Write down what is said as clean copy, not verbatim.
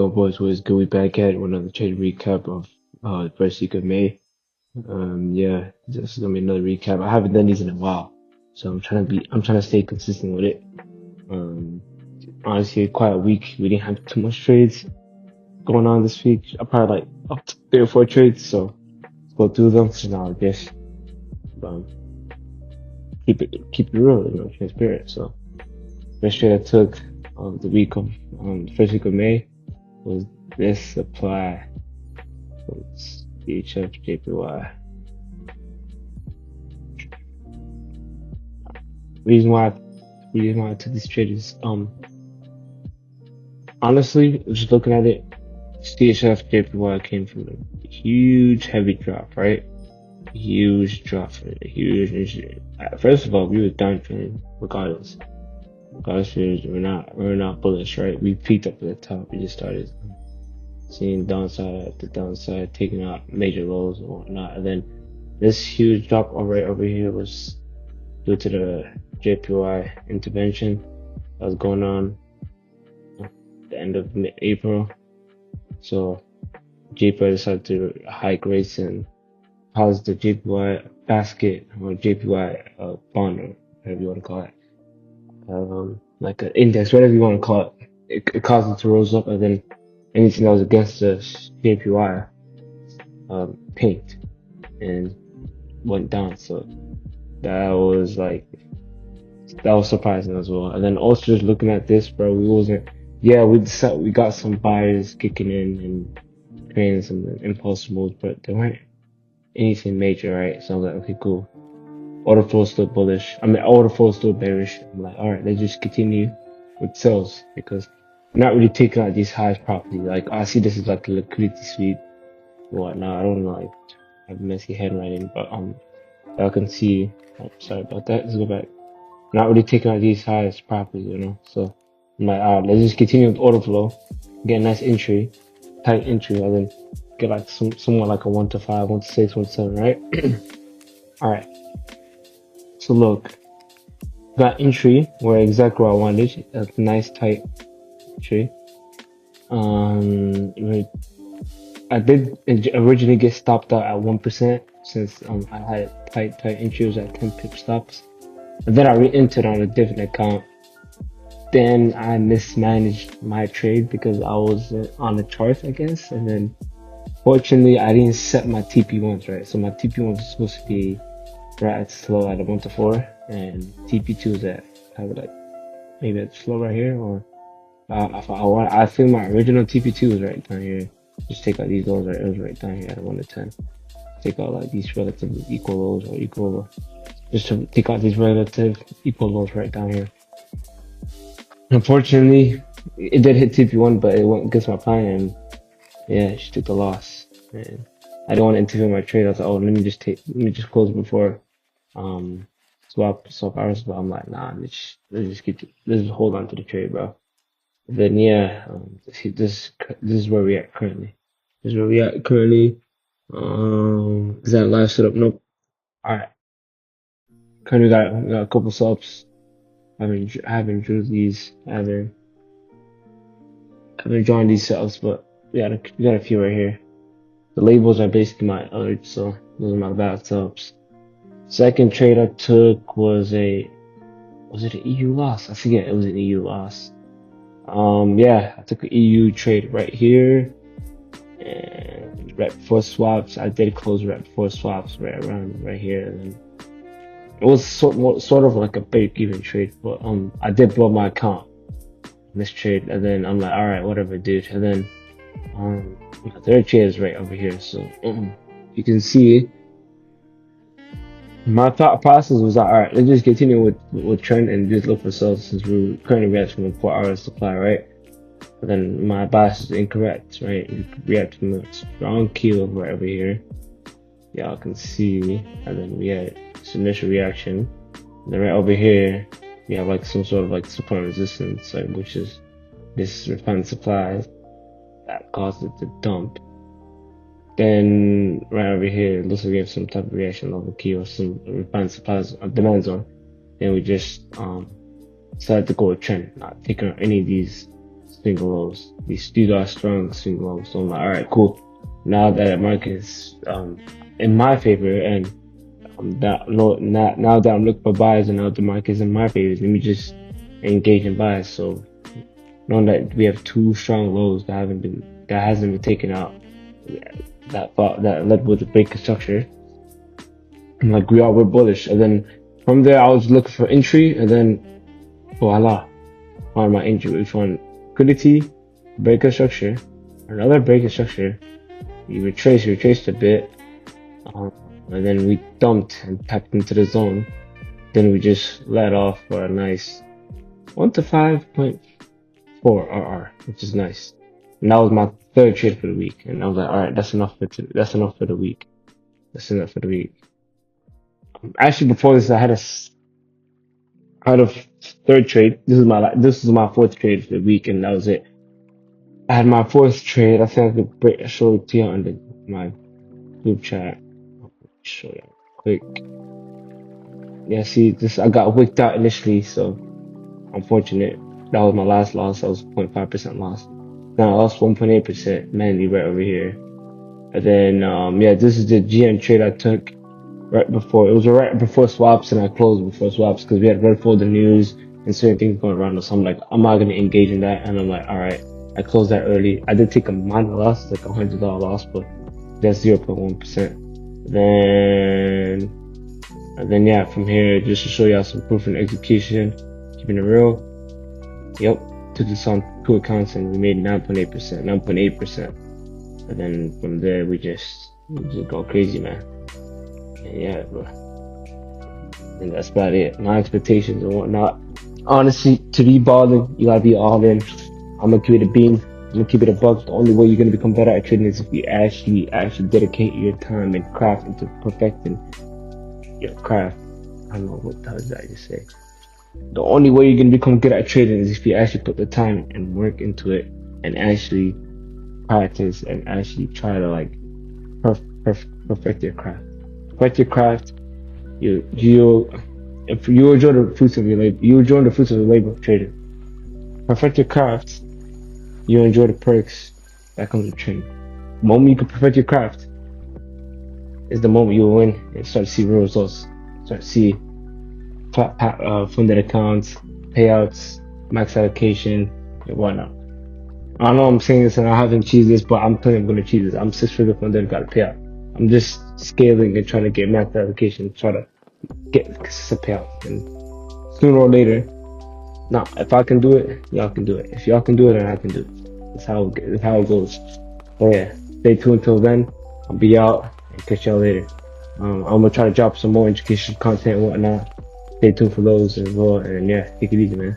Yo, boys, what is good? We back at it with another trade recap of the first week of May. Yeah, this is gonna be another recap. I haven't done these in a while, so I'm trying to stay consistent with it. Um, Honestly, quite a week. We didn't have too much trades going on this week. I probably like up to 3 or 4 trades, so let's go through them. And I'll just um keep it real, transparent. So first trade I took of the week of the first week of May was this supply. CHF JPY. Reason why reason why I took this trade is honestly just looking at it, CHF JPY came from a huge heavy drop, right? Huge drop, a huge. First of all, we were downtrending regardless. Regardless, we're not bullish, right? We peaked up at the top. We just started seeing downside after downside, taking out major lows and whatnot, and then this huge drop right over here was due to the JPY intervention that was going on at the end of April. So JPY decided to hike rates and cause the JPY basket or JPY bond or whatever you want to call it, like an index, whatever you want to call it. It caused it to rose up, and then anything that was against the JPY tanked and went down. So that was surprising as well. And then also just looking at this, bro, we got some buyers kicking in and creating some impulse moves, but there weren't anything major, right? So I was like, okay, cool. Order flow still bullish. Order flow still bearish. I'm like, all right, let's just continue with sales because we're not really taking out these highs properly. Like, I see this is like a liquidity sweep. Whatnot. I don't like have messy handwriting, but y'all can see. Oh, sorry about that. Let's go back. Not really taking out these highs properly, So I'm like, alright, let's just continue with order flow, get a nice entry, tight entry, and then get like somewhat like a 1 to 5, 1 to 6, 1 to 7, right? Alright. So look, that entry where exactly where I wanted, a nice tight entry. I did originally get stopped out at 1% since I had tight entries at 10 pip stops. And then I re-entered on a different account. Then I mismanaged my trade because I was on the charts, I guess. And then fortunately I didn't set my TP1s right. So my TP1 was supposed to be right at slow at a 1 to 4, and TP2 is at maybe at slow right here, or I feel my original TP2 was right down here. Just take out these lows, right? It was right down here at a 1 to 10. Take out like these relatively equal lows or equal, just to take out these relative equal lows right down here. Unfortunately, it did hit TP1, but it went against my plan, and yeah, she took the loss. And I don't want to interfere my trade. I was like, oh, let me just close before swap hours. But I'm like, nah, let's just hold on to the trade, bro. Then yeah, this is where we at currently. Is that live setup? Nope. All right. Currently we got a couple subs. I haven't drew these. I haven't drawn these subs, but we got a few right here. The labels are basically my alerts, so those are my bad subs. Second trade I took was it an EU loss? I forget. It was an EU loss. Yeah, I took an EU trade right here, and right before swaps, I did close right before swaps, right around right here, and then it was sort of like a break-even trade, but I did blow my account in this trade, and then I'm like, all right, whatever, dude. And then my third trade is right over here, so you can see my thought process was like, all right, let's just continue with trend and just look for sales since we're currently reacting from a 4 hour supply, right? But then my bias is incorrect, right? We react from a strong kilo right over here. Y'all can see, and then we had this initial reaction. And then right over here, we have like some sort of like support and resistance, like, which is this refined supply that caused it to dump. Then right over here, it looks like we have some type of reaction level key or some refined supplies demand zone. Then we just decided to go with trend, not taking out any of these single lows. These are strong single lows. So I'm like, all right, cool. Now that the market is in my favor, and now that I'm looking for buys, and now the market is in my favor, let me just engage in buys. So knowing that we have two strong lows that hasn't been taken out, that led with the break of structure. And like we're bullish. And then from there I was looking for entry, and then voila, found my entry, which one liquidity, break of structure, another break of structure. We retraced a bit, and then we dumped and tapped into the zone. Then we just let off for a nice 1 to 5.4 RR, which is nice. And that was my third trade for the week. And I was like, all right, that's enough for the week. That's enough for the week. Actually, before this, I had a third trade. This is my fourth trade for the week, and that was it. I had my fourth trade. I think I could show it to you on my group chat. I'll show you quick. Yeah, see, I got wicked out initially, so unfortunate. That was my last loss. That was 0.5% loss. Then I lost 1.8% manually right over here. And then, this is the GM trade I took right before swaps, and I closed before swaps because we had read for the news and certain things going around us. So I'm like, I'm not going to engage in that. And I'm like, all right, I closed that early. I did take a minor loss, like $100 loss, but that's 0.1%. Then yeah, from here, just to show y'all some proof and execution, keeping it real. Yep, took this on 2 accounts and we made 9.8%. And then from there, we just go crazy, man. And yeah, bro. And that's about it. My expectations and whatnot. Honestly, to be balling, you gotta be all in. I'm gonna keep it a beam. I'm gonna keep it a buck. The only way you're gonna become better at trading is if you actually dedicate your time and craft into perfecting your craft. I don't know what the hell did I just say. The only way you're gonna become good at trading is if you actually put the time and work into it and actually practice and actually try to like perfect your craft. Perfect your craft. If you enjoy the fruits of your labor, you enjoy the fruits of the labor of trading. Perfect your craft. You enjoy the perks that comes with trading. The moment you can perfect your craft is the moment you will win and start to see real results. Start to see funded accounts, payouts, max allocation, and whatnot. I know I'm saying this and I haven't achieved this, but I'm telling you I'm going to achieve this. I'm 6-figure funded and got a payout. I'm just scaling and trying to get max allocation, try to get consistent payout. And sooner or later, now if I can do it, y'all can do it. If y'all can do it, then I can do it. That's how it goes. So yeah, stay tuned till then. I'll be out and catch y'all later. I'm gonna try to drop some more education content and whatnot. Stay tuned for those as well. And yeah, take it easy, man.